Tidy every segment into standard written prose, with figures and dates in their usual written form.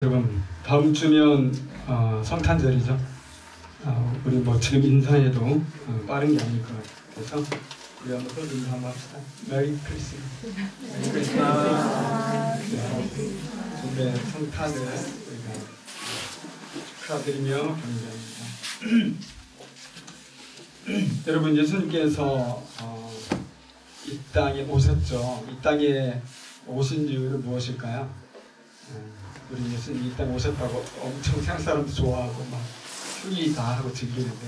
여러분, 다음 주면 성탄절이죠. 우리 뭐 지금 인사해도 빠른 게 아닐 것 같아요. 그래서 우리 한번 또 인사 한번 합시다. 메리 크리스마스. 메리 크리스마스. 네, 성탄을 우리가 축하드리며 경배합니다. 여러분, 예수님께서 이 땅에 오셨죠. 이 땅에 오신 이유는 무엇일까요? 우리 예수님 이 땅에 오셨다고 엄청 세상 사람도 좋아하고 막 흉이 다 하고 즐기는데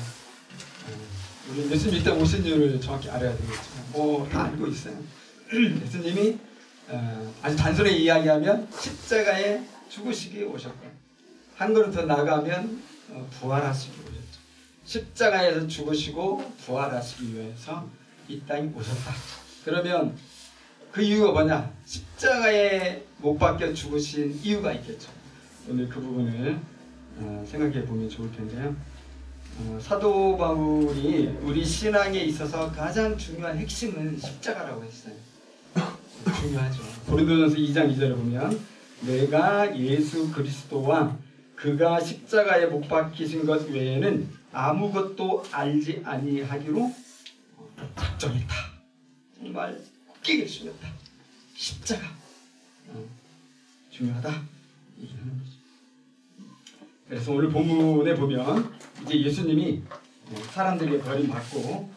우리 예수님 이 땅에 오신 이유를 정확히 알아야 되겠죠. 뭐 다 알고 있어요. 예수님이 아주 단순하게 이야기하면 십자가에 죽으시기 오셨고, 한 걸음 더 나가면 부활하시기 오셨죠. 십자가에서 죽으시고 부활하시기 위해서 이 땅에 오셨다. 그러면 그 이유가 뭐냐? 십자가에 못 박혀 죽으신 이유가 있겠죠. 오늘 그 부분을 생각해 보면 좋을 텐데요. 사도 바울이 우리 신앙에 있어서 가장 중요한 핵심은 십자가라고 했어요. 중요하죠. 고린도전서 2장 2절에 보면 내가 예수 그리스도와 그가 십자가에 못 박히신 것 외에는 아무것도 알지 아니하기로 작정했다. 정말 굳게 결심했다. 십자가 중요하다 얘기하는 거죠. 그래서 오늘 본문에 보면 이제 예수님이 사람들에게 버림받고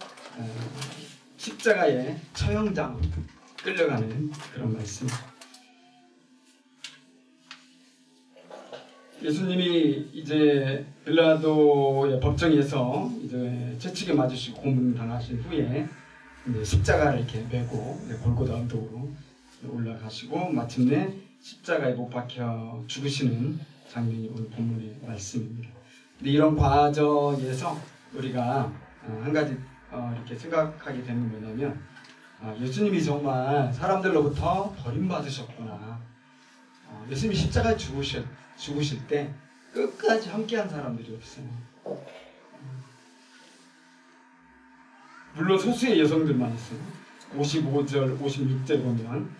십자가에 처형장 끌려가는 그런 말씀. 예수님이 이제 빌라도의 법정에서 이제 채찍에 맞으시고 고문당하신 후에 십자가를 이렇게 메고 골고다 언덕으로 올라가시고 마침내 십자가에 못 박혀 죽으시는 장면이 오늘 본문의 말씀입니다. 근데 이런 과정에서 우리가 한 가지 이렇게 생각하게 되는 뭐냐면 예수님이 정말 사람들로부터 버림받으셨구나. 예수님이 십자가에 죽으실 때 끝까지 함께한 사람들이 없어요. 물론 소수의 여성들만 있어요. 55절, 56절 보면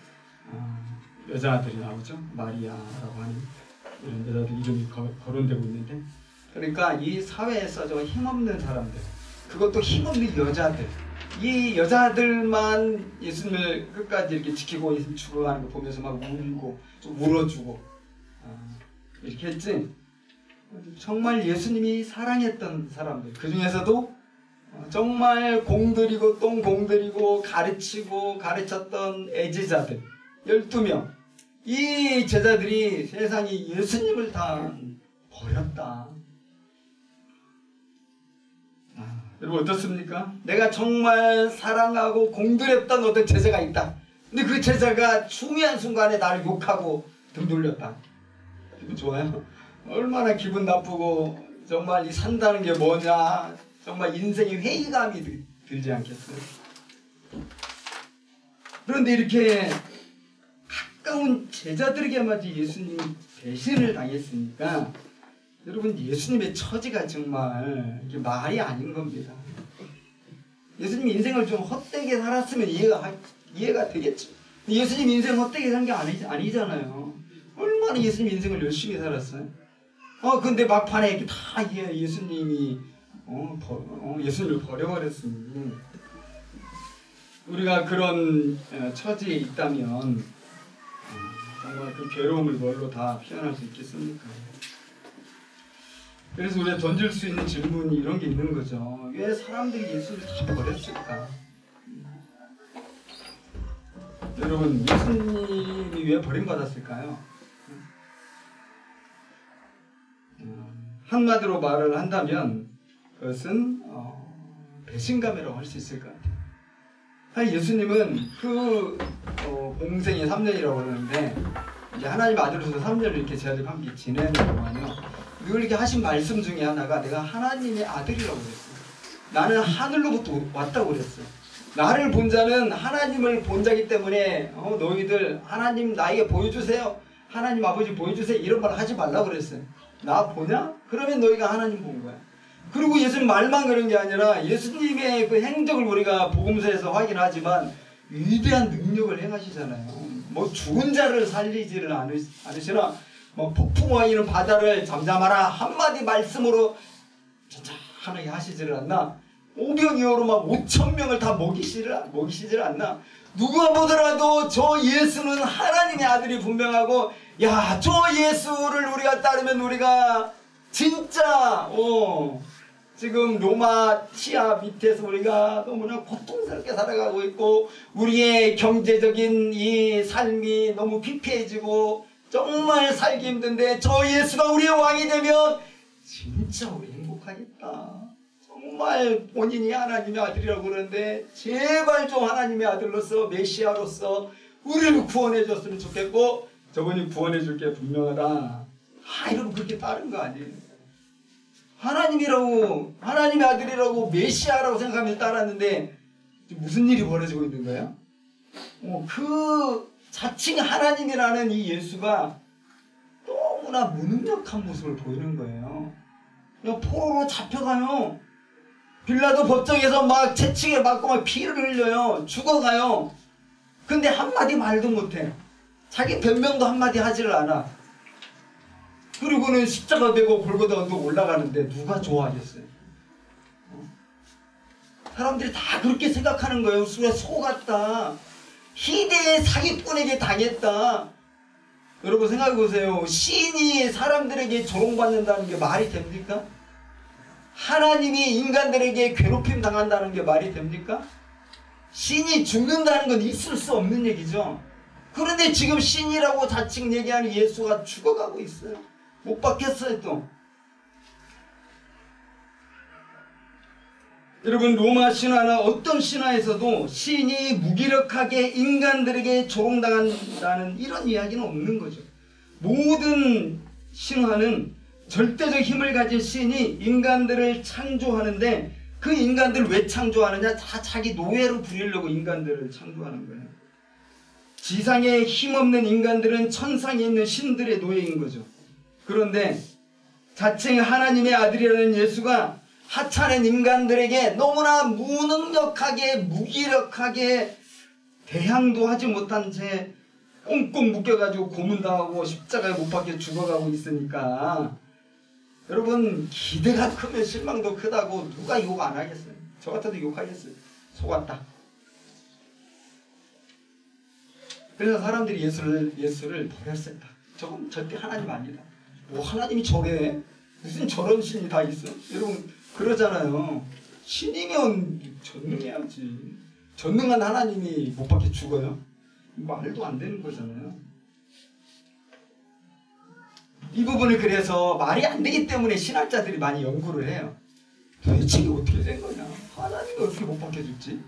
여자들이 나오죠. 마리아라고 하는 이런 여자들 이름이 거론되고 있는데, 그러니까 이 사회에서 저 힘없는 사람들, 그것도 힘없는 여자들, 이 여자들만 예수님을 끝까지 이렇게 지키고 예수님 죽어가는 거 보면서 막 울고 좀 울어주고 이렇게 했지. 정말 예수님이 사랑했던 사람들, 그 중에서도 정말 공들이고 똥 공들이고 가르치고 가르쳤던 애제자들 12명, 이 제자들이 세상이 예수님을 다 버렸다. 여러분 어떻습니까? 내가 정말 사랑하고 공들였던 어떤 제자가 있다. 근데 그 제자가 중요한 순간에 나를 욕하고 등 돌렸다. 기분 좋아요? 얼마나 기분 나쁘고 정말 이 산다는 게 뭐냐, 정말 인생의 회의감이 들지 않겠어요? 그런데 이렇게 가까운 제자들에게마저 예수님이 배신을 당했으니까 여러분, 예수님의 처지가 정말 이게 말이 아닌 겁니다. 예수님 인생을 좀 헛되게 살았으면 이해가 되겠죠. 예수님 인생 헛되게 산 게 아니잖아요. 얼마나 예수님 인생을 열심히 살았어요. 근데 막판에 이렇게 다 예수님이 예수님을 버려버렸으니, 우리가 그런 처지에 있다면 정말 그 괴로움을 뭘로 다 표현할 수 있겠습니까? 그래서 우리가 던질 수 있는 질문이 이런 게 있는 거죠. 왜 사람들이 예수님을 다 버렸을까? 여러분, 예수님이 왜 버림받았을까요? 한마디로 말을 한다면 그것은 배신감이라고 할 수 있을 것 같아요. 사실 예수님은 그 공생의 3년이라고 그러는데, 이제 하나님 아들로서 3년을 이렇게 제자들과 함께 지내는 동안요, 늘 이렇게 하신 말씀 중에 하나가 내가 하나님의 아들이라고 그랬어요. 나는 하늘로부터 왔다고 그랬어요. 나를 본 자는 하나님을 본 자기 때문에 너희들 하나님 나에게 보여주세요, 하나님 아버지 보여주세요, 이런 말 하지 말라고 그랬어요. 나 보냐? 그러면 너희가 하나님 본 거야. 그리고 예수님 말만 그런 게 아니라 예수님의 그 행적을 우리가 복음서에서 확인하지만 위대한 능력을 행하시잖아요. 뭐 죽은 자를 살리지를 않으시나 뭐 폭풍과 이는 바다를 잠잠하라 한마디 말씀으로 천천하게 하시지를 않나? 오병이어로 막 5,000명을 다 먹이시질 않나? 누가 보더라도 저 예수는 하나님의 아들이 분명하고, 야, 저 예수를 우리가 따르면 우리가 진짜 지금 로마 치하 밑에서 우리가 너무나 고통스럽게 살아가고 있고, 우리의 경제적인 이 삶이 너무 피폐해지고 정말 살기 힘든데, 저 예수가 우리의 왕이 되면 진짜 우리 행복하겠다. 정말 본인이 하나님의 아들이라고 그러는데 제발 좀 하나님의 아들로서 메시아로서 우리를 구원해 줬으면 좋겠고, 저분이 구원해 줄 게 분명하다. 이러면 그렇게 따른 거 아니에요. 하나님이라고, 하나님의 아들이라고 메시아라고 생각하면서 따랐는데 무슨 일이 벌어지고 있는 거예요? 그 자칭 하나님이라는 이 예수가 너무나 무능력한 모습을 보이는 거예요. 그냥 포로로 잡혀가요. 빌라도 법정에서 막 채찍에 맞고 막 피를 흘려요. 죽어가요. 근데 한마디 말도 못해. 자기 변명도 한마디 하지를 않아. 그리고는 십자가 되고 골고다가 또 올라가는데 누가 좋아하겠어요? 사람들이 다 그렇게 생각하는 거예요. 우리가 속았다. 희대의 사기꾼에게 당했다. 여러분 생각해 보세요. 시인이 사람들에게 조롱받는다는 게 말이 됩니까? 하나님이 인간들에게 괴롭힘 당한다는 게 말이 됩니까? 신이 죽는다는 건 있을 수 없는 얘기죠. 그런데 지금 신이라고 자칭 얘기하는 예수가 죽어가고 있어요. 못 박혔어요 또. 여러분 로마 신화나 어떤 신화에서도 신이 무기력하게 인간들에게 조롱당한다는 이런 이야기는 없는 거죠. 모든 신화는 절대적 힘을 가진 신이 인간들을 창조하는데, 그 인간들을 왜 창조하느냐? 다 자기 노예로 부리려고 인간들을 창조하는 거예요. 지상에 힘없는 인간들은 천상에 있는 신들의 노예인 거죠. 그런데 자칭 하나님의 아들이라는 예수가 하찮은 인간들에게 너무나 무능력하게 무기력하게 대항도 하지 못한 채 꽁꽁 묶여가지고 고문당하고 십자가에 못 박혀 죽어가고 있으니까, 여러분 기대가 크면 실망도 크다고 누가 욕 안 하겠어요? 저 같아도 욕하겠어요. 속았다. 그래서 사람들이 예수를 버렸어요. 저건 절대 하나님 아니다. 뭐 하나님이 저래? 무슨 저런 신이 다 있어? 여러분 그러잖아요. 신이면 전능해야지. 전능한 하나님이 못 박혀 죽어요? 말도 안 되는 거잖아요. 이 부분을 그래서 말이 안 되기 때문에 신학자들이 많이 연구를 해요. 도대체 이게 어떻게 된 거냐? 하나님이 어떻게 못 박혀 죽지?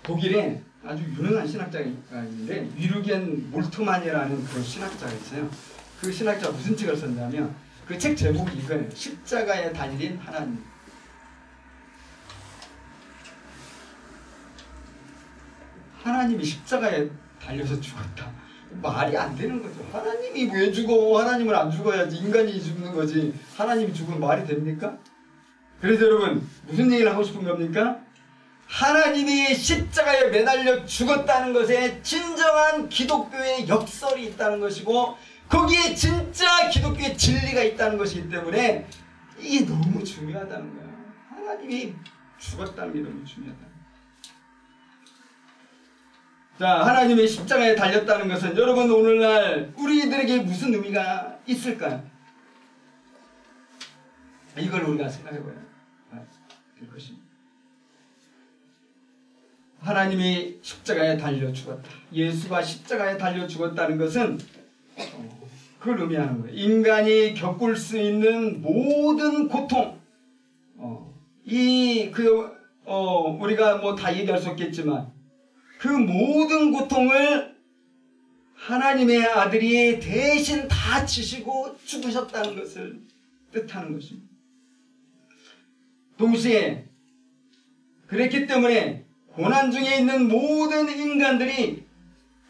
독일에 아주 유명한 신학자가 있는데, 위르겐 몰트만이라는 그런 신학자가 있어요. 그 신학자가 무슨 책을 썼냐면, 그 책 제목이 이거예요. 십자가에 달린 하나님. 하나님이 십자가에 달려서 죽었다. 말이 안 되는 거죠. 하나님이 왜 죽어? 하나님은 안 죽어야지. 인간이 죽는 거지. 하나님이 죽으면 말이 됩니까? 그래서 여러분 무슨 얘기를 하고 싶은 겁니까? 하나님이 십자가에 매달려 죽었다는 것에 진정한 기독교의 역설이 있다는 것이고, 거기에 진짜 기독교의 진리가 있다는 것이기 때문에 이게 너무 중요하다는 거예요. 하나님이 죽었다는 게 너무 중요하다. 자, 하나님의 십자가에 달렸다는 것은 여러분 오늘날 우리들에게 무슨 의미가 있을까요? 이걸 우리가 생각해봐야 될 것입니다. 하나님이 십자가에 달려 죽었다. 예수가 십자가에 달려 죽었다는 것은 그걸 의미하는 거예요. 인간이 겪을 수 있는 모든 고통, 우리가 뭐 다 얘기할 수 없겠지만 그 모든 고통을 하나님의 아들이 대신 다 지시고 죽으셨다는 것을 뜻하는 것입니다. 동시에 그랬기 때문에 고난 중에 있는 모든 인간들이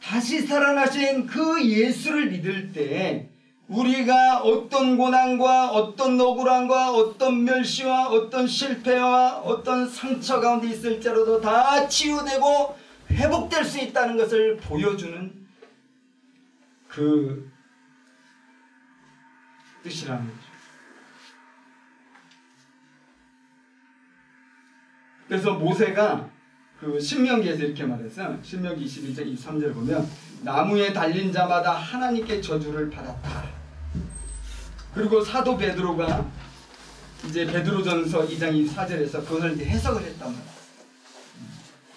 다시 살아나신 그 예수를 믿을 때 우리가 어떤 고난과 어떤 억울함과 어떤 멸시와 어떤 실패와 어떤 상처 가운데 있을지라도 다 치유되고 회복될 수 있다는 것을 보여주는 그 뜻이라는 거죠. 그래서 모세가 그 신명기에서 이렇게 말했어요. 신명기 21장 23절 보면 나무에 달린 자마다 하나님께 저주를 받았다. 그리고 사도 베드로가 이제 베드로전서 2장 24절에서 그것을 이제 해석을 했단 말이에요.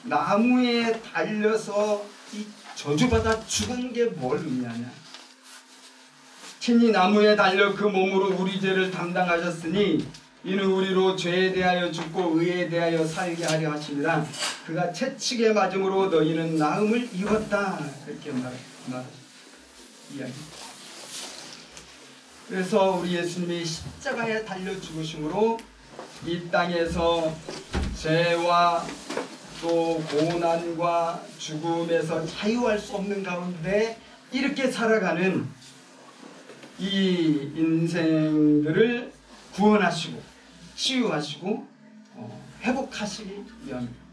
나무에 달려서 이 저주받아 죽은 게 뭘 의미하냐. 친히 나무에 달려 그 몸으로 우리 죄를 담당하셨으니 이는 우리로 죄에 대하여 죽고 의에 대하여 살게 하려 하심이라. 그가 채찍에 맞음으로 너희는 나음을 입었다. 이렇게 이야기. 그래서 우리 예수님이 십자가에 달려 죽으심으로 이 땅에서 죄와 또 고난과 죽음에서 자유할 수 없는 가운데 이렇게 살아가는 이 인생들을 구원하시고 치유하시고 회복하시기 위함입니다.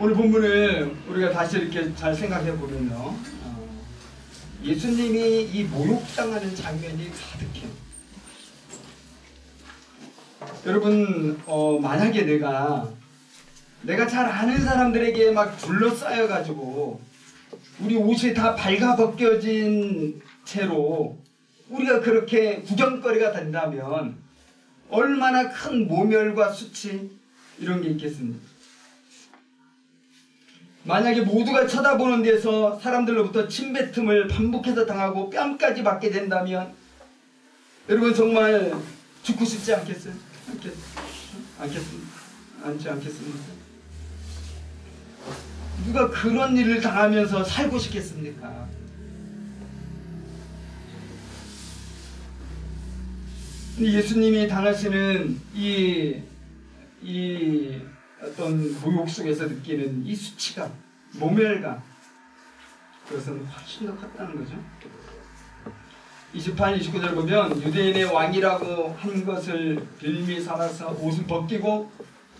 오늘 본문을 우리가 다시 이렇게 잘 생각해 보면요, 예수님이 이 모욕당하는 장면이 가득해요. 여러분, 만약에 내가 잘 아는 사람들에게 막 둘러싸여 가지고 우리 옷이 다 발가벗겨진 채로 우리가 그렇게 구경거리가 된다면 얼마나 큰 모멸과 수치 이런 게 있겠습니까? 만약에 모두가 쳐다보는 데서 사람들로부터 침뱉음을 반복해서 당하고 뺨까지 맞게 된다면 여러분 정말 죽고 싶지 않겠어요? 않겠습니까? 누가 그런 일을 당하면서 살고 싶겠습니까? 예수님이 당하시는 이 어떤 모욕 속에서 느끼는 이 수치감, 모멸감, 그것은 훨씬 더 컸다는 거죠. 28, 29절 보면 유대인의 왕이라고 한 것을 빌미 삼아서 옷을 벗기고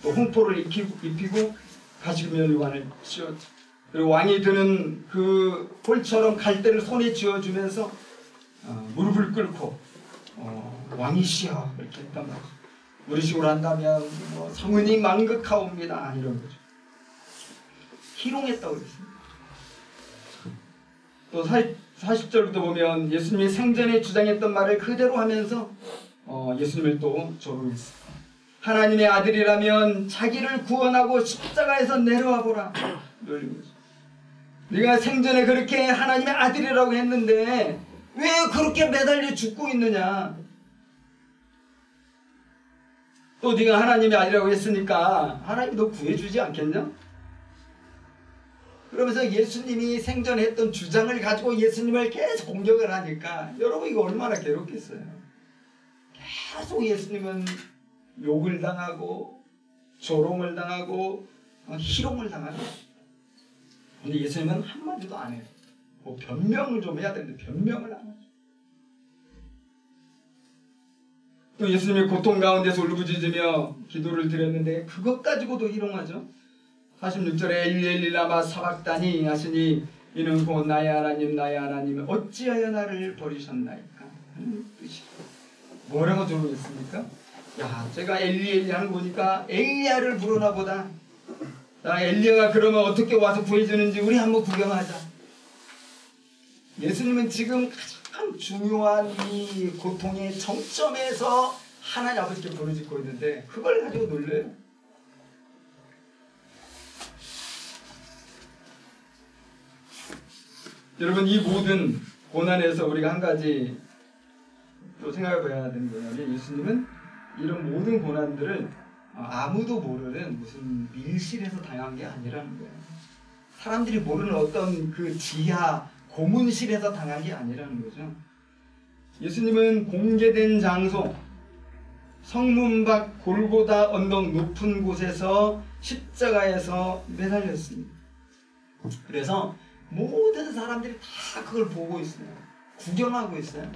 또 홍포를 입히고 가시면관을 씌웠죠. 그리고 왕이 드는 그 홀처럼 갈대를 손에 쥐어주면서 무릎을 꿇고 왕이시여 이렇게 했단 말이죠. 우리 식으로 한다면 성은이 망극하옵니다 이런 거죠. 희롱했다고 그랬습니다. 또 40절부터 보면 예수님이 생전에 주장했던 말을 그대로 하면서 예수님을 또 조롱했습니다. 하나님의 아들이라면 자기를 구원하고 십자가에서 내려와 보라. 네가 생전에 그렇게 하나님의 아들이라고 했는데 왜 그렇게 매달려 죽고 있느냐. 또 네가 하나님의 아들이라고 했으니까 하나님이 너 구해주지 않겠냐? 그러면서 예수님이 생전에 했던 주장을 가지고 예수님을 계속 공격을 하니까 여러분 이거 얼마나 괴롭겠어요. 계속 예수님은 욕을 당하고 조롱을 당하고 희롱을 당하고, 근데 예수님은 한마디도 안 해요. 뭐 변명을 좀 해야 되는데 변명을 안 하죠. 또 예수님이 고통 가운데서 울부짖으며 기도를 드렸는데 그것 가지고도 희롱하죠. 46절에 엘리 엘리 라마 사박다니 하시니 이는 곧 나의 하나님 어찌하여 나를 버리셨나이까 하는 뜻이에요. 뭐라고 조롱했습니까? 야, 제가 엘리 엘리 하는 거 보니까 엘리야를 부르나 보다. 나 엘리야가 그러면 어떻게 와서 구해주는지 우리 한번 구경하자. 예수님은 지금 가장 중요한 이 고통의 정점에서 하나님 아버지께 부르짖고 있는데 그걸 가지고 놀려요. 여러분 이 모든 고난에서 우리가 한 가지 또 생각해 봐야 되는 거냐면 예수님은 이런 모든 고난들을 아무도 모르는 무슨 밀실에서 당한 게 아니라는 거예요. 사람들이 모르는 어떤 그 지하 고문실에서 당한 게 아니라는 거죠. 예수님은 공개된 장소, 성문 밖 골고다 언덕 높은 곳에서 십자가에서 매달렸습니다. 그래서 모든 사람들이 다 그걸 보고 있어요. 구경하고 있어요.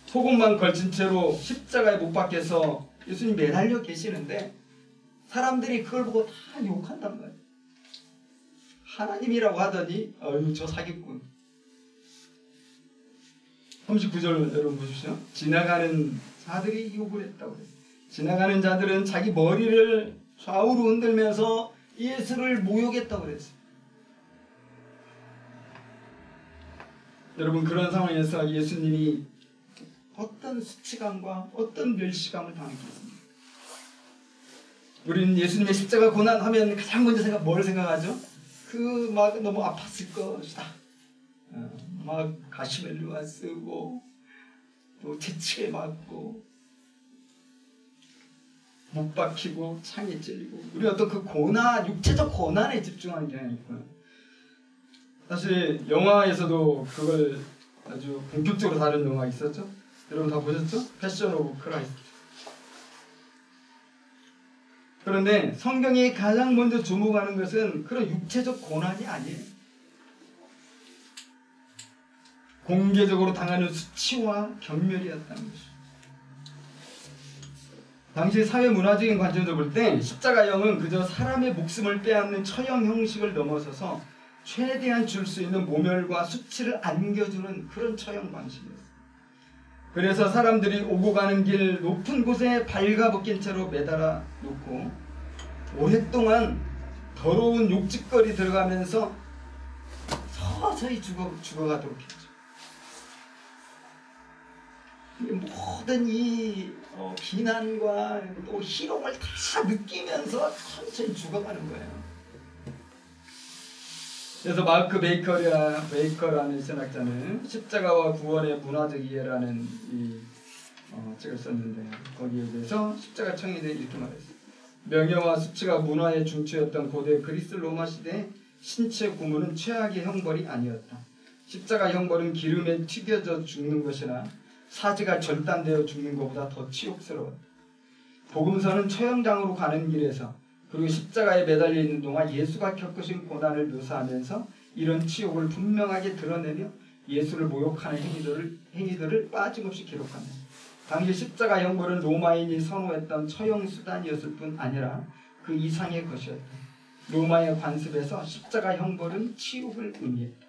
속옷만 걸친 채로 십자가에 못 박혀서 예수님 매달려 계시는데 사람들이 그걸 보고 다 욕한단 말이에요. 하나님이라고 하더니 어휴 저 사기꾼. 39절 여러분 보십시오. 지나가는 자들이 욕을 했다고 그래요. 지나가는 자들은 자기 머리를 좌우로 흔들면서 예수를 모욕했다고 그랬어요. 여러분 그런 상황에서 예수님이 어떤 수치감과 어떤 멸시감을 당했겠습니까? 우리는 예수님의 십자가 고난하면 가장 먼저 뭘 생각하죠? 그 막 너무 아팠을 것이다. 막 가시멜로가 쓰고 또 채찍에 맞고 못 박히고 창에 찔리고 우리 어떤 그 고난, 육체적 고난에 집중하는 경향이 있고요. 사실 영화에서도 그걸 아주 본격적으로 다룬 영화 있었죠? 여러분 다 보셨죠? 패션 오브 크라이스트. 그런데 성경이 가장 먼저 주목하는 것은 그런 육체적 고난이 아니에요. 공개적으로 당하는 수치와 경멸이었다는 것이죠. 당시 사회 문화적인 관점에서 볼 때 십자가형은 그저 사람의 목숨을 빼앗는 처형 형식을 넘어서서 최대한 줄 수 있는 모멸과 수치를 안겨주는 그런 처형 방식이었어요. 그래서 사람들이 오고 가는 길 높은 곳에 발가벗긴 채로 매달아 놓고 오랫동안 더러운 욕짓거리 들어가면서 서서히 죽어가도록 했죠. 모든 이 비난과 또 희롱을 다 느끼면서 천천히 죽어가는 거예요. 그래서 마크 베이커라는 신학자는 십자가와 구원의 문화적 이해라는 이 책을 썼는데 거기에 대해서 십자가 청에 대해 이렇게 말했어요. 명예와 수치가 문화의 중추였던 고대 그리스 로마 시대 신체 고문은 최악의 형벌이 아니었다. 십자가 형벌은 기름에 튀겨져 죽는 것이나 사지가 절단되어 죽는 것보다 더 치욕스러웠다. 복음서는 처형장으로 가는 길에서 그리고 십자가에 매달려 있는 동안 예수가 겪으신 고난을 묘사하면서 이런 치욕을 분명하게 드러내며 예수를 모욕하는 행위들을 빠짐없이 기록합니다. 당시 십자가 형벌은 로마인이 선호했던 처형 수단이었을 뿐 아니라 그 이상의 것이었다. 로마의 관습에서 십자가 형벌은 치욕을 의미했다.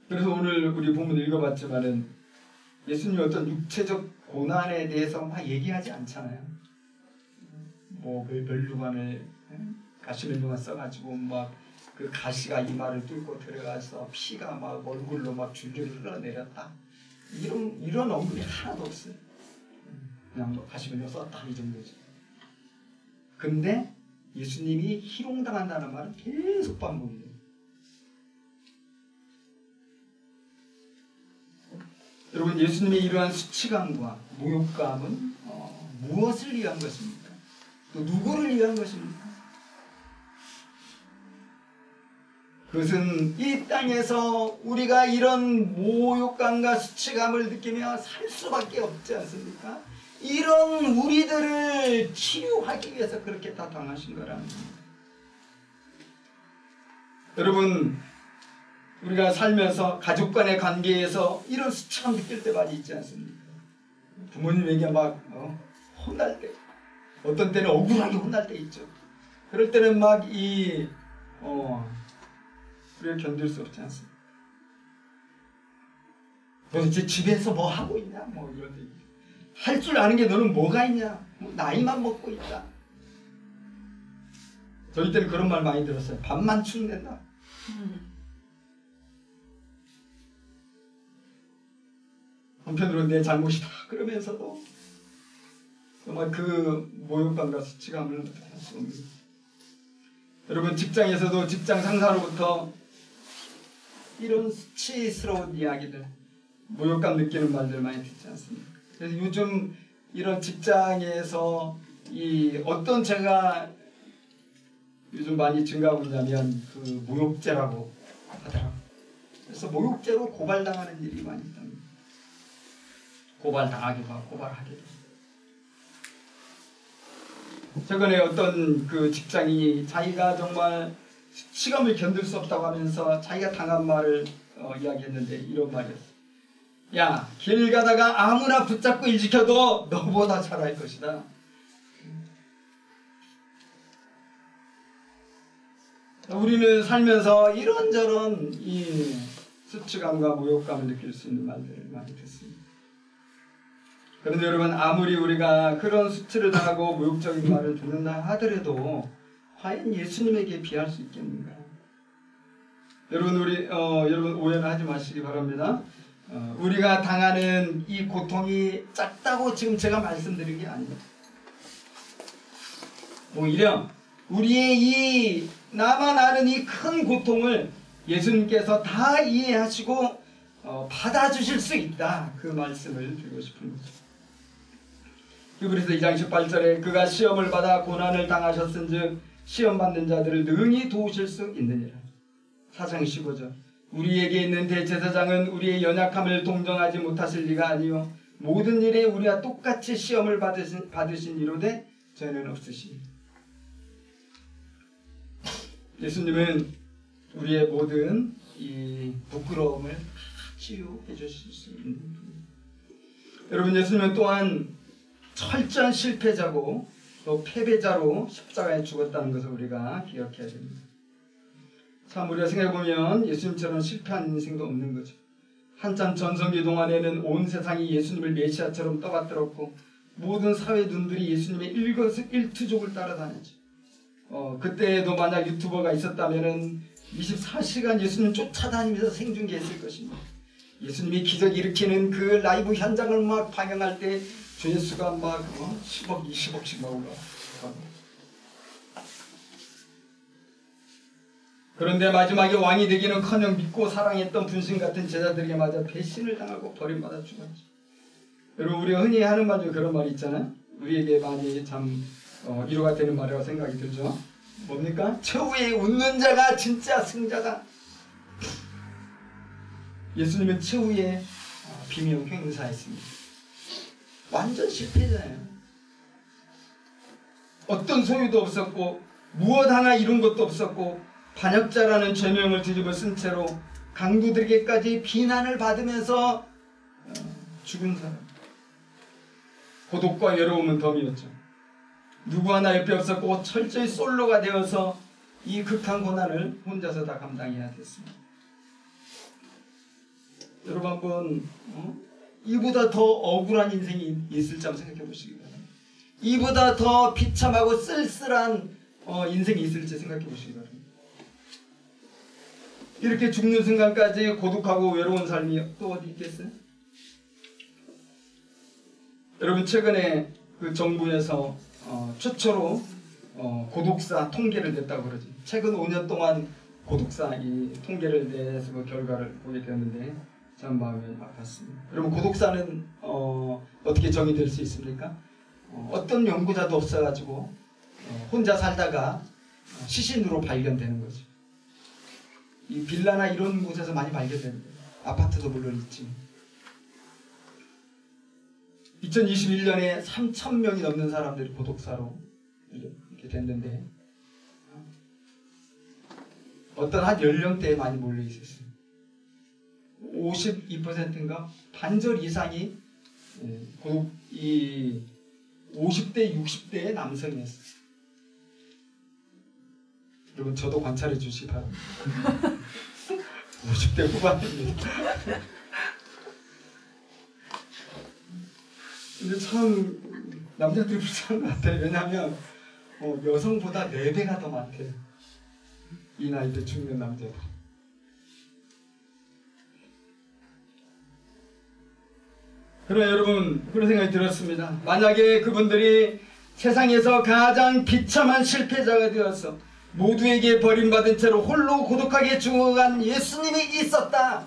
그래서 오늘 우리 본문 읽어봤지만은 예수님이 어떤 육체적 고난에 대해서 막 얘기하지 않잖아요. 뭐 멸류관을 가시멜로만 써가지고 막 그 가시가 이마를 뚫고 들어가서 피가 막 얼굴로 막 줄줄 흘러내렸다. 이런 언급이 하나도 없어요. 그냥 뭐 가시멜로 썼다 이 정도죠. 근데 예수님이 희롱당한다는 말은 계속 반복해요. 여러분 예수님의 이러한 수치감과 모욕감은 무엇을 위한 것입니까? 또 누구를 위한 것입니까? 그것은 이 땅에서 우리가 이런 모욕감과 수치감을 느끼며 살 수밖에 없지 않습니까? 이런 우리들을 치유하기 위해서 그렇게 다 당하신 거라는 겁니다. 여러분 우리가 살면서 가족 간의 관계에서 이런 수치감 느낄 때 많이 있지 않습니까? 부모님에게 막 혼날 때, 어떤 때는 억울하게 혼날 때 있죠. 그럴 때는 막 우리가 견딜 수 없지 않습니까? 도대체 집에서 뭐 하고 있냐? 뭐 이런 얘기. 할 줄 아는 게 너는 뭐가 있냐? 뭐 나이만 먹고 있다. 저희 때는 그런 말 많이 들었어요. 밥만 축낸다. 한편으로는 내 잘못이다 그러면서도 정말 그 모욕감과 수치감을 할 수 없습니다. 여러분 직장에서도 직장 상사로부터 이런 수치스러운 이야기들, 모욕감 느끼는 말들 많이 듣지 않습니까? 그래서 요즘 이런 직장에서 어떤 죄가 요즘 많이 증가하고 있냐면 그 모욕죄라고 하더라고요. 그래서 모욕죄로 고발당하는 일이 많이 있답니다. 고발당하기도 하고 고발하기도 하고. 최근에 어떤 그 직장인이 자기가 정말 수치감을 견딜 수 없다고 하면서 자기가 당한 말을 이야기했는데 이런 말이었어요. 야, 길 가다가 아무나 붙잡고 일시켜도 너보다 잘할 것이다. 우리는 살면서 이런저런 이 수치감과 모욕감을 느낄 수 있는 말들을 많이 듣습니다. 그런데 여러분, 아무리 우리가 그런 수치를 당하고 모욕적인 말을 듣는다 하더라도 과연 예수님에게 비할 수 있겠는가? 여러분 오해는 하지 마시기 바랍니다. 우리가 당하는 이 고통이 작다고 지금 제가 말씀드린 게 아니에요. 오히려 우리의 이 나만 아는 이 큰 고통을 예수님께서 다 이해하시고 받아주실 수 있다, 그 말씀을 드리고 싶은 거죠. 히브리서 2장 18절에 그가 시험을 받아 고난을 당하셨은즉 시험 받는 자들을 능히 도우실 수 있느니라. 4장 15절 우리에게 있는 대제사장은 우리의 연약함을 동정하지 못하실 리가 아니요 모든 일에 우리와 똑같이 시험을 받으신 이로되 죄는 없으시니. 예수님은 우리의 모든 이 부끄러움을 치유해 주실 수 있는 분입니다. 여러분, 예수님은 또한 철저한 실패자고 또 패배자로 십자가에 죽었다는 것을 우리가 기억해야 됩니다. 참 우리가 생각해보면 예수님처럼 실패한 인생도 없는 거죠. 한참 전성기 동안에는 온 세상이 예수님을 메시아처럼 떠받들었고 모든 사회 눈들이 예수님의 일거수일투족을 따라다녔죠. 그때에도 만약 유튜버가 있었다면 24시간 예수님 쫓아다니면서 생중계했을 것입니다. 예수님이 기적 일으키는 그 라이브 현장을 막 방영할 때 조회수가 막 10억, 20억씩 막 올라가고. 그런데 마지막에 왕이 되기는커녕 믿고 사랑했던 분신 같은 제자들에게 맞아 배신을 당하고 버림받아 죽었죠. 여러분, 우리가 흔히 하는 말 중에 그런 말이 있잖아요. 우리에게 많이 참 위로가 되는 말이라고 생각이 들죠. 뭡니까? 최후에 웃는 자가 진짜 승자다. 예수님은 최후에 비명 행사했습니다. 완전 실패자예요. 어떤 소유도 없었고 무엇 하나 이룬 것도 없었고 반역자라는 죄명을 뒤집어 쓴 채로 강도들에게까지 비난을 받으면서 죽은 사람. 고독과 외로움은 덤이었죠. 누구 하나 옆에 없었고 철저히 솔로가 되어서 이 극한 고난을 혼자서 다 감당해야 됐습니다. 여러분, 한번 이보다 더 억울한 인생이 있을지 한번 생각해 보시기 바랍니다. 이보다 더 비참하고 쓸쓸한 인생이 있을지 생각해 보시기 바랍니다. 이렇게 죽는 순간까지 고독하고 외로운 삶이 또 어디 있겠어요? 여러분, 최근에 그 정부에서 최초로 고독사 통계를 냈다고 그러지. 최근 5년 동안 고독사 이 통계를 내서 그 결과를 보게 되었는데 참 마음이 아팠습니다. 여러분, 고독사는 어떻게 정의될 수 있습니까? 어떤 연구자도 없어가지고 혼자 살다가 시신으로 발견되는 거죠. 이 빌라나 이런 곳에서 많이 발견됩니다. 아파트도 물론 있지. 2021년에 3,000명이 넘는 사람들이 고독사로 이렇게 됐는데 어떤 한 연령대에 많이 몰려 있었어요. 52%인가 반절 이상이 이 50대, 60대의 남성이었어요. 여러분, 저도 관찰해 주시기 바랍니다. 50대 후반입니다. 근데 참 남자들이 불쌍한 것 같아요. 왜냐하면 여성보다 4배가 더 많대요. 이 나이 때 죽는 남자들. 그러나 여러분, 그런 생각이 들었습니다. 만약에 그분들이 세상에서 가장 비참한 실패자가 되어서 모두에게 버림받은 채로 홀로 고독하게 죽어간 예수님이 있었다.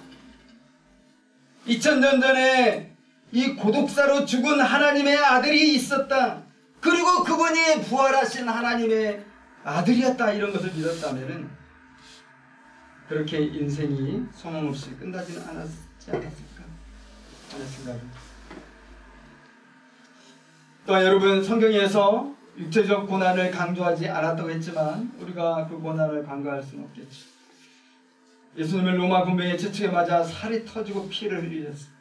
2000년 전에 이 고독사로 죽은 하나님의 아들이 있었다. 그리고 그분이 부활하신 하나님의 아들이었다. 이런 것을 믿었다면 그렇게 인생이 소망 없이 끝나지는 않았지 않았을까 하는 생각입니다. 또한 여러분, 성경에서 육체적 고난을 강조하지 않았다고 했지만 우리가 그 고난을 간과할 수는 없겠죠. 예수님을 로마 군병의 채찍에 맞아 살이 터지고 피를 흘리셨어요.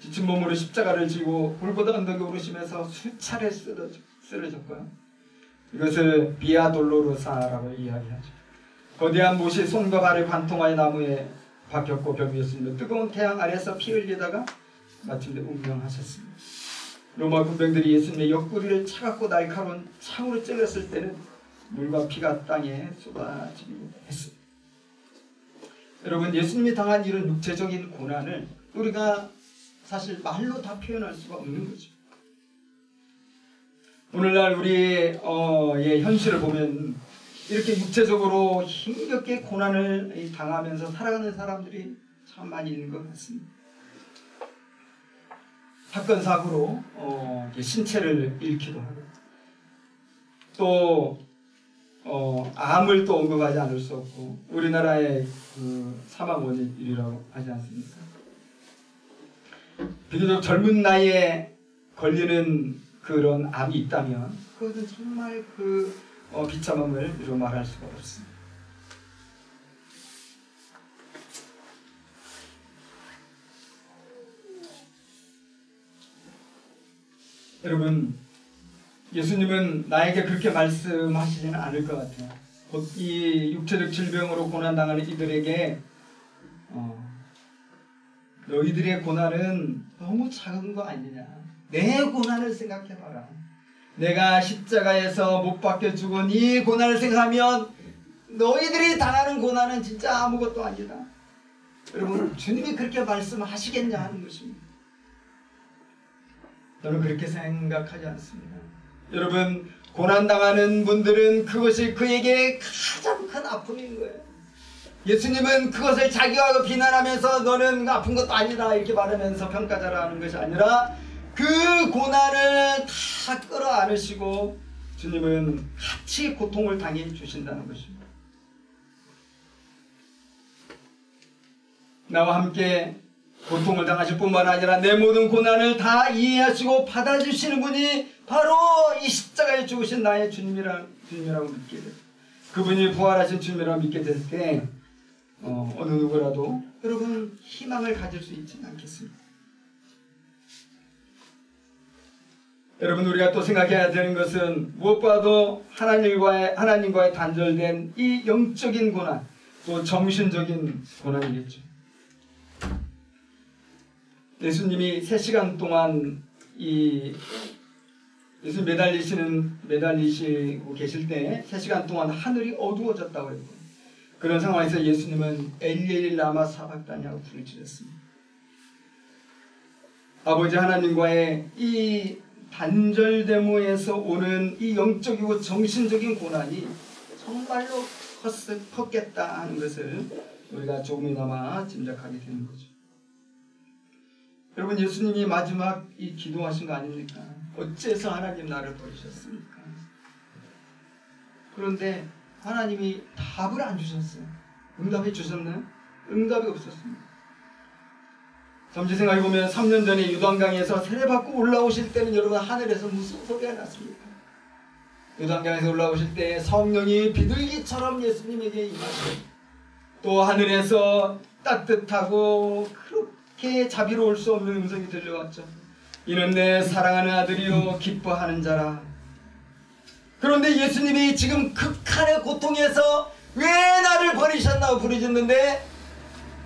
지친 몸으로 십자가를 지고 골고다 언덕에 오르시면서 수차례 쓰러졌고요. 이것을 비아 돌로로사라고 이야기하죠. 거대한 못이 손과 발을 관통하여 나무에 박혔고 벽 위였습니다. 뜨거운 태양 아래서 피 흘리다가 마침내 운명하셨습니다. 로마 군병들이 예수님의 옆구리를 차갑고 날카로운 창으로 찔렀을 때는 물과 피가 땅에 쏟아지기도 했습니다. 여러분, 예수님이 당한 이런 육체적인 고난을 우리가 사실 말로 다 표현할 수가 없는 거죠. 오늘날 우리의 현실을 보면 이렇게 육체적으로 힘겹게 고난을 당하면서 살아가는 사람들이 참 많이 있는 것 같습니다. 사건 사고로 신체를 잃기도 하고 또 암을 또 언급하지 않을 수 없고 우리나라의 그 사망 원인이라고 하지 않습니까? 비교적 젊은 나이에 걸리는 그런 암이 있다면 그것은 정말 그 비참함을 이루 말할 수가 없습니다. 여러분, 예수님은 나에게 그렇게 말씀하시지는 않을 것 같아요. 곧 이 육체적 질병으로 고난당하는 이들에게 너희들의 고난은 너무 작은 거 아니냐. 내 고난을 생각해봐라. 내가 십자가에서 못 박혀 죽은 이 고난을 생각하면 너희들이 당하는 고난은 진짜 아무것도 아니다. 여러분, 주님이 그렇게 말씀하시겠냐 하는 것입니다. 저는 그렇게 생각하지 않습니다. 여러분, 고난당하는 분들은 그것이 그에게 가장 큰 아픔인 거예요. 예수님은 그것을 자기하고 비난하면서 너는 아픈 것도 아니다 이렇게 말하면서 평가자라는 것이 아니라 그 고난을 다 끌어안으시고 주님은 같이 고통을 당해 주신다는 것입니다. 나와 함께 고통을 당하실 뿐만 아니라 내 모든 고난을 다 이해하시고 받아주시는 분이 바로 이 십자가에 죽으신 나의 주님이라고 믿게 돼요. 그분이 부활하신 주님이라고 믿게 될 때 어느 누구라도 여러분 희망을 가질 수 있지는 않겠습니다. 여러분, 우리가 또 생각해야 되는 것은 무엇보다도 하나님과의 단절된 이 영적인 고난, 또 정신적인 고난이겠죠. 예수님이 3시간 동안 예수님 매달리시고 계실 때 3시간 동안 하늘이 어두워졌다고 해요. 그런 상황에서 예수님은 엘리 라마 사박다냐고 부르짖었습니다. 아버지 하나님과의 이 단절됨에서 오는 이 영적이고 정신적인 고난이 정말로 컸겠다 하는 것을 우리가 조금이나마 짐작하게 되는 거죠. 여러분, 예수님이 마지막 이 기도하신 거 아닙니까? 어째서 하나님 나를 버리셨습니까? 그런데 하나님이 답을 안 주셨어요. 응답해 주셨나요? 응답이 없었습니다. 잠시 생각해보면 3년 전에 요단강에서 세례받고 올라오실 때는 여러분 하늘에서 무슨 소리가 났습니까? 요단강에서 올라오실 때 성령이 비둘기처럼 예수님에게 임하시고 또 하늘에서 따뜻하고 그렇게 자비로울 수 없는 음성이 들려왔죠. 이는 내 사랑하는 아들이요 기뻐하는 자라. 그런데 예수님이 지금 극한의 고통에서 왜 나를 버리셨나고 부르짖는데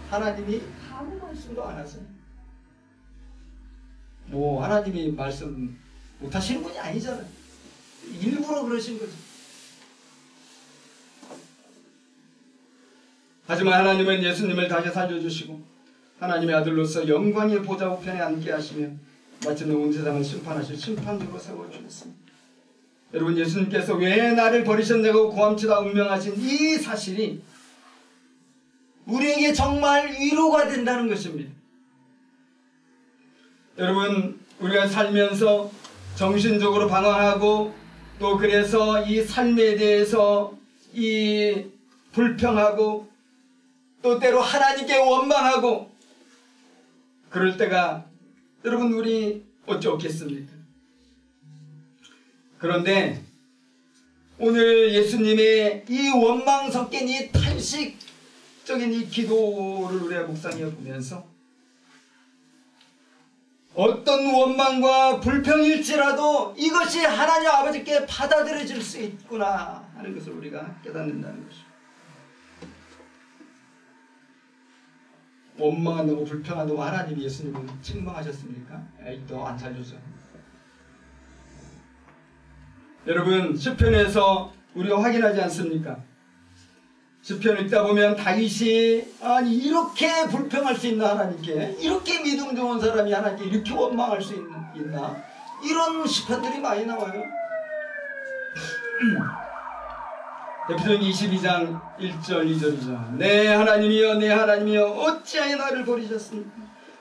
하나님이 아무 말씀도 안 하세요. 하나님이 말씀 못하시는 분이 아니잖아요. 일부러 그러신 거죠. 하지만 하나님은 예수님을 다시 살려주시고 하나님의 아들로서 영광의 보좌 우편에 앉게 하시며 마침내 온 세상을 심판하실 심판주로 세워주셨습니다. 여러분, 예수님께서 왜 나를 버리셨냐고 고함치다 운명하신 이 사실이 우리에게 정말 위로가 된다는 것입니다. 여러분, 우리가 살면서 정신적으로 방황하고 또 그래서 이 삶에 대해서 이 불평하고 또 때로 하나님께 원망하고 그럴 때가 여러분 우리 어찌 없겠습니까? 그런데 오늘 예수님의 이 원망 섞인 이 탄식적인 이 기도를 우리가 묵상해 보면서 어떤 원망과 불평일지라도 이것이 하나님 아버지께 받아들여질 수 있구나 하는 것을 우리가 깨닫는다는 것입니다. 원망한다고 불평한다고 하나님이 예수님을 책망하셨습니까? 에이, 너 안 살려줘. 여러분, 시편에서 우리가 확인하지 않습니까? 시편 읽다 보면 다윗이 아니 이렇게 불평할 수 있나 하나님께, 이렇게 믿음 좋은 사람이 하나님께 이렇게 원망할 수 있나, 이런 시편들이 많이 나와요. 대표적인 22장 1절 2절이죠. 내 하나님이여 내 하나님이여 어찌하여 나를 버리셨습니까?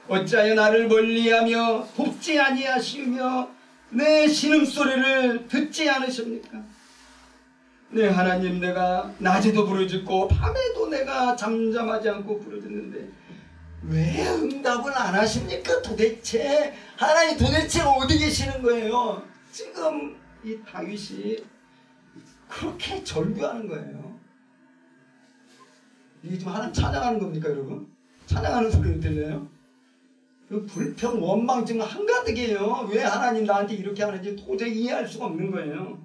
어찌하여 나를 멀리하며 돕지 아니하시며 내 신음소리를 듣지 않으십니까? 네 하나님, 내가 낮에도 부르짖고 밤에도 내가 잠잠하지 않고 부르짖는데 왜 응답을 안 하십니까? 도대체 하나님 도대체 어디 계시는 거예요? 지금 이 다윗이 그렇게 절규하는 거예요. 이게 지금 하나님 찬양하는 겁니까 여러분? 찬양하는 소리 들려요? 그 불평 원망증 한가득이에요. 왜 하나님 나한테 이렇게 하는지 도저히 이해할 수가 없는 거예요.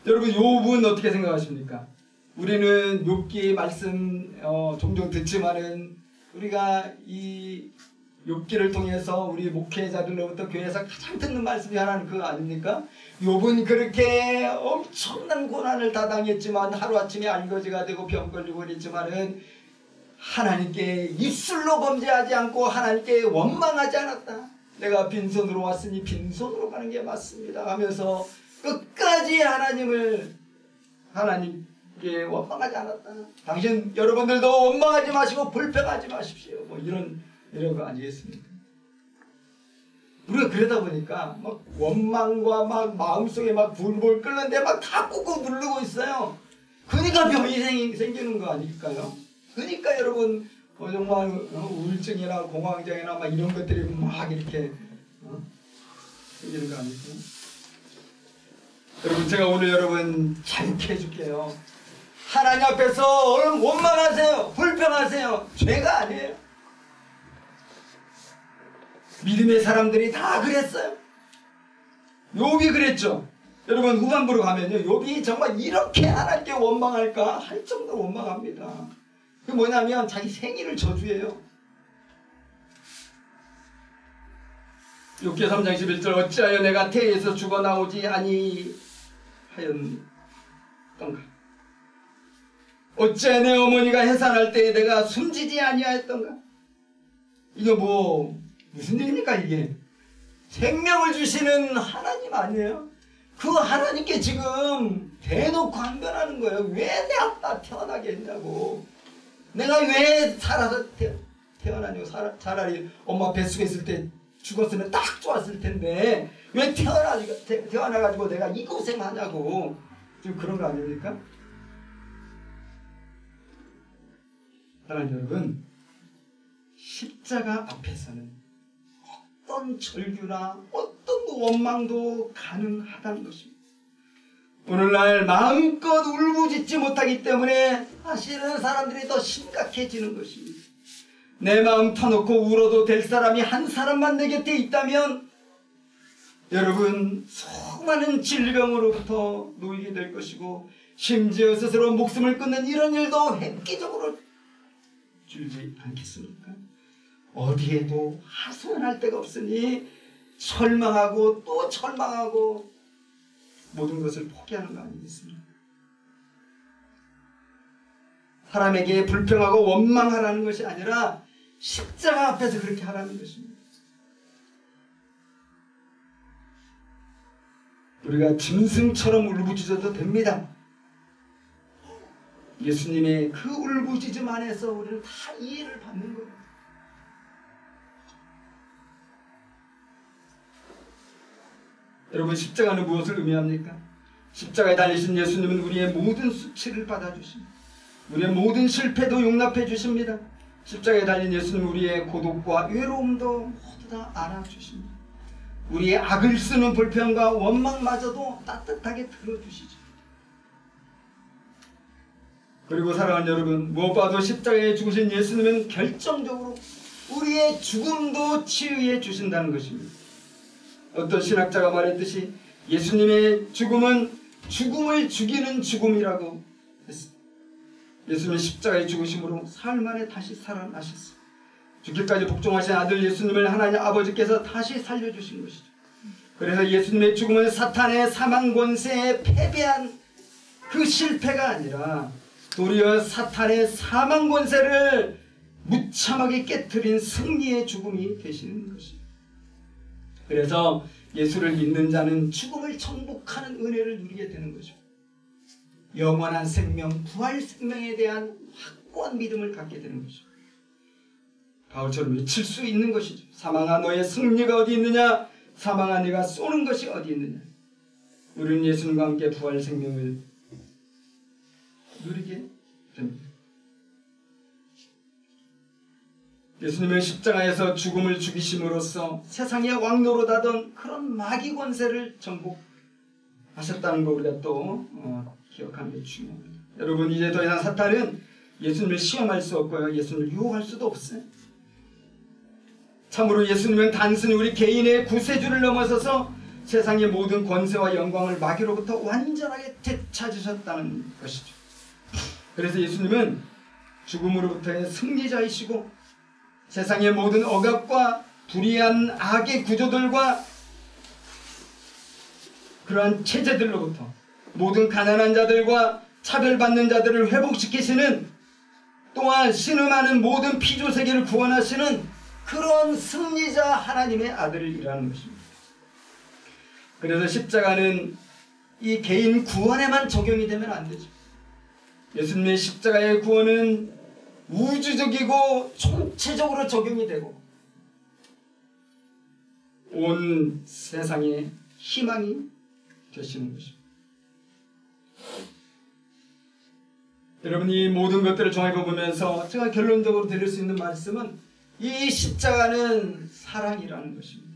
여러분, 욥은 어떻게 생각하십니까? 우리는 욥기 말씀 종종 듣지만은 우리가 이 욥기를 통해서 우리 목회자들로부터 교회에서 가장 듣는 말씀이 하나는 그거 아닙니까? 욥은 그렇게 엄청난 고난을 다 당했지만 하루아침에 알거지가 되고 병 걸리고 그랬지만은 하나님께 입술로 범죄하지 않고 하나님께 원망하지 않았다. 내가 빈손으로 왔으니 빈손으로 가는 게 맞습니다 하면서 끝까지 하나님께 원망하지 않았다. 당신 여러분들도 원망하지 마시고 불평하지 마십시오. 뭐 이런 거 아니겠습니까? 우리가 그러다 보니까 막 원망과 막 마음속에 막 불불 끓는데 막 다 꾹꾹 누르고 있어요. 그러니까 병이 생기는 거 아닐까요? 그러니까 여러분 정말 우울증이나 공황장애나 막 이런 것들이 막 이렇게 생기는 거 아닐까요? 여러분, 제가 오늘 여러분 자유케 해줄게요. 하나님 앞에서 원망하세요. 불평하세요. 죄가 아니에요. 믿음의 사람들이 다 그랬어요. 욥이 그랬죠. 여러분, 후반부로 가면요, 욥이 정말 이렇게 하나님께 원망할까 할 정도로 원망합니다. 그게 뭐냐면 자기 생일을 저주해요. 욥기 3장 11절 어찌하여 내가 태에서 죽어나오지 아니하였던가? 어찌하여 내 어머니가 해산할 때에 내가 숨지지 아니하였던가? 이거 무슨 일입니까 이게? 생명을 주시는 하나님 아니에요? 그 하나님께 지금 대놓고 항변하는 거예요. 왜 내 아빠 태어나게 했냐고. 내가 왜 살아서 태어나냐고. 차라리 엄마 뱃속에 있을 때 죽었으면 딱 좋았을 텐데 왜 태어나가지고 내가 이 고생하냐고. 지금 그런 거 아닙니까? 사랑하는 여러분, 십자가 앞에서는 어떤 절규나 어떤 원망도 가능하다는 것입니다. 오늘날 마음껏 울부짖지 못하기 때문에 사실은 사람들이 더 심각해지는 것입니다. 내 마음 터놓고 울어도 될 사람이 한 사람만 내 곁에 있다면 여러분 수많은 질병으로부터 놓이게 될 것이고 심지어 스스로 목숨을 끊는 이런 일도 획기적으로 줄지 않겠습니까? 어디에도 하소연할 데가 없으니 절망하고 또 절망하고 모든 것을 포기하는 거 아니겠습니까? 사람에게 불평하고 원망하라는 것이 아니라 십자가 앞에서 그렇게 하라는 것입니다. 우리가 짐승처럼 울부짖어도 됩니다. 예수님의 그 울부짖음 안에서 우리는 다 이해를 받는 거예요. 여러분, 십자가는 무엇을 의미합니까? 십자가에 달리신 예수님은 우리의 모든 수치를 받아주십니다. 우리의 모든 실패도 용납해 주십니다. 십자가에 달린 예수님은 우리의 고독과 외로움도 모두 다 알아주십니다. 우리의 악을 쓰는 불평과 원망마저도 따뜻하게 들어주시죠. 그리고 사랑하는 여러분, 무엇보다도 십자가에 죽으신 예수님은 결정적으로 우리의 죽음도 치유해 주신다는 것입니다. 어떤 신학자가 말했듯이 예수님의 죽음은 죽음을 죽이는 죽음이라고 했습니다. 예수님의 십자가의 죽으심으로 사흘 만에 다시 살아나셨습니다. 죽기까지 복종하신 아들 예수님을 하나님 아버지께서 다시 살려주신 것이죠. 그래서 예수님의 죽음은 사탄의 사망 권세에 패배한 그 실패가 아니라 도리어 사탄의 사망 권세를 무참하게 깨트린 승리의 죽음이 되시는 것입니다. 그래서 예수를 믿는 자는 죽음을 정복하는 은혜를 누리게 되는 거죠. 영원한 생명, 부활 생명에 대한 확고한 믿음을 갖게 되는 것이죠. 바울처럼 외칠 수 있는 것이죠. 사망아 너의 승리가 어디 있느냐? 사망아 네가 쏘는 것이 어디 있느냐? 우리는 예수님과 함께 부활 생명을 누리게 됩니다. 예수님은 십자가에서 죽음을 죽이심으로써 세상의 왕노릇하던 그런 마귀 권세를 정복하셨다는 거 우리가 또 기억하는 게 중요합니다. 여러분 이제 더 이상 사탄은 예수님을 시험할 수 없고요. 예수님을 유혹할 수도 없어요. 참으로 예수님은 단순히 우리 개인의 구세주를 넘어서서 세상의 모든 권세와 영광을 마귀로부터 완전하게 되찾으셨다는 것이죠. 그래서 예수님은 죽음으로부터의 승리자이시고 세상의 모든 억압과 불의한 악의 구조들과 그러한 체제들로부터 모든 가난한 자들과 차별받는 자들을 회복시키시는 또한 신음하는 모든 피조세계를 구원하시는 그런 승리자 하나님의 아들이라는 것입니다. 그래서 십자가는 이 개인 구원에만 적용이 되면 안 되죠. 예수님의 십자가의 구원은 우주적이고 총체적으로 적용이 되고 온 세상의 희망이 되시는 것입니다. 여러분 이 모든 것들을 종합해 보면서 제가 결론적으로 드릴 수 있는 말씀은 이 십자가는 사랑이라는 것입니다.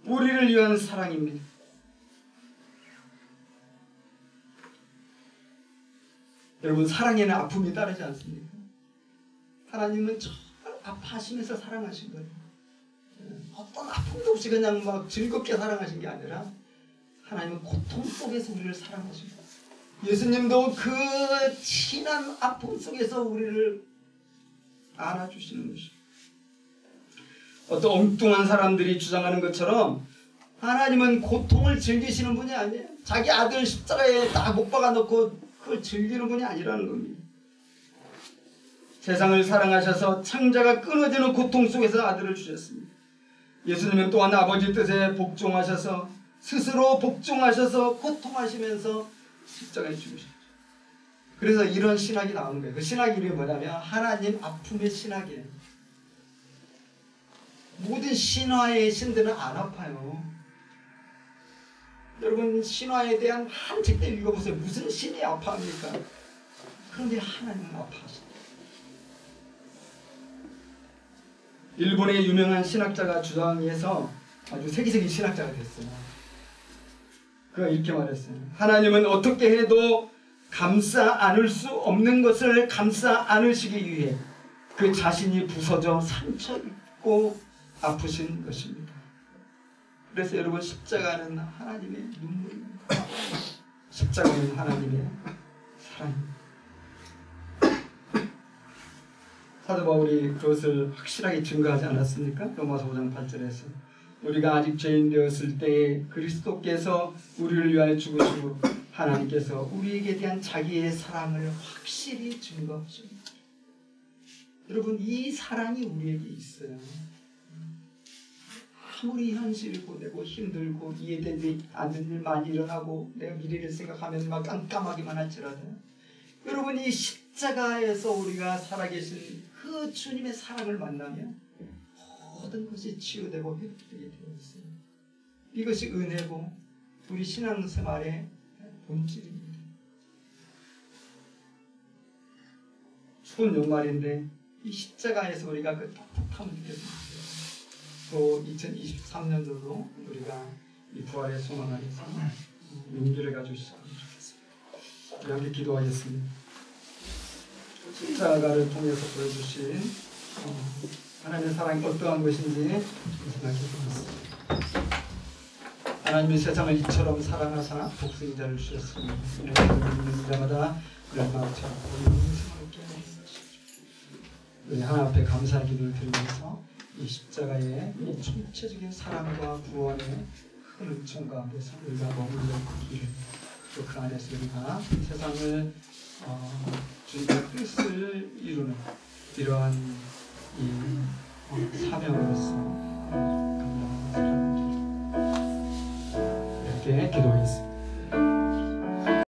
우리를 위한 사랑입니다. 여러분 사랑에는 아픔이 따르지 않습니까? 하나님은 정말 아파하시면서 사랑하신 거예요. 어떤 아픔도 없이 그냥 막 즐겁게 사랑하신 게 아니라 하나님은 고통 속에서 우리를 사랑하신 거예요. 예수님도 그 진한 아픔 속에서 우리를 안아주시는 것입니다. 어떤 엉뚱한 사람들이 주장하는 것처럼 하나님은 고통을 즐기시는 분이 아니에요. 자기 아들 십자가에 딱 못 박아놓고 그걸 즐기는 분이 아니라는 겁니다. 세상을 사랑하셔서 창자가 끊어지는 고통 속에서 아들을 주셨습니다. 예수님은 또한 아버지 뜻에 복종하셔서 스스로 복종하셔서 고통하시면서 십자가에 죽으셨죠. 그래서 이런 신학이 나오는 거예요. 그 신학 이름이 뭐냐면 하나님 아픔의 신학이에요. 모든 신화의 신들은 안 아파요. 여러분 신화에 대한 한 책들 읽어보세요. 무슨 신이 아파합니까? 그런데 하나님은 아파하십니다. 일본의 유명한 신학자가 주장해서 아주 세계적인 신학자가 됐어요. 그가 이렇게 말했어요. 하나님은 어떻게 해도 감싸 안을 수 없는 것을 감싸 안으시기 위해 그 자신이 부서져 상처 입고 아프신 것입니다. 그래서 여러분 십자가는 하나님의 눈물입니다. 십자가는 하나님의 사랑입니다. 사도 바울이 그것을 확실하게 증거하지 않았습니까? 로마서 5장 8절에서 우리가 아직 죄인 되었을 때에 그리스도께서 우리를 위하여 죽으시고 하나님께서 우리에게 대한 자기의 사랑을 확실히 증거하십니다. 여러분 이 사랑이 우리에게 있어요. 아무리 현실을 보내고 힘들고 이해되지 않는 일 많이 일어나고 내가 미래를 생각하면 막 깜깜하기만 할지라도 여러분 이 십자가에서 우리가 살아계신 그 주님의 사랑을 만나면 모든 것이 치유되고 회복되게 되어 있어요. 이것이 은혜고 우리 신앙생활의 본질입니다. 추운 연말인데 이 십자가에서 우리가 그 따뜻함을 느꼈습니다. 또 2023년도도 우리가 이 부활의 소망 안에서 용기를 가지고 시작하면 좋겠습니다. 우리 함께 기도하겠습니다. 십자가를 통해서 보여주신 하나님의 사랑이 어떠한 것인지 생각해 보겠습니다. 하나님이 세상을 이처럼 사랑하사 독생자를 주셨으니 믿는 자마다 그런 마음처럼 영생을 깨닫는 것이죠. 우리 하나님 앞에 감사의 기도를 드리면서 이 십자가의 이 총체적인 사랑과 구원의 큰 은총 가운데서 우리가 머물러 있기를, 또 그 안에서 우리가 세상을 주님의 뜻을 이루는 이러한 이 사명으로서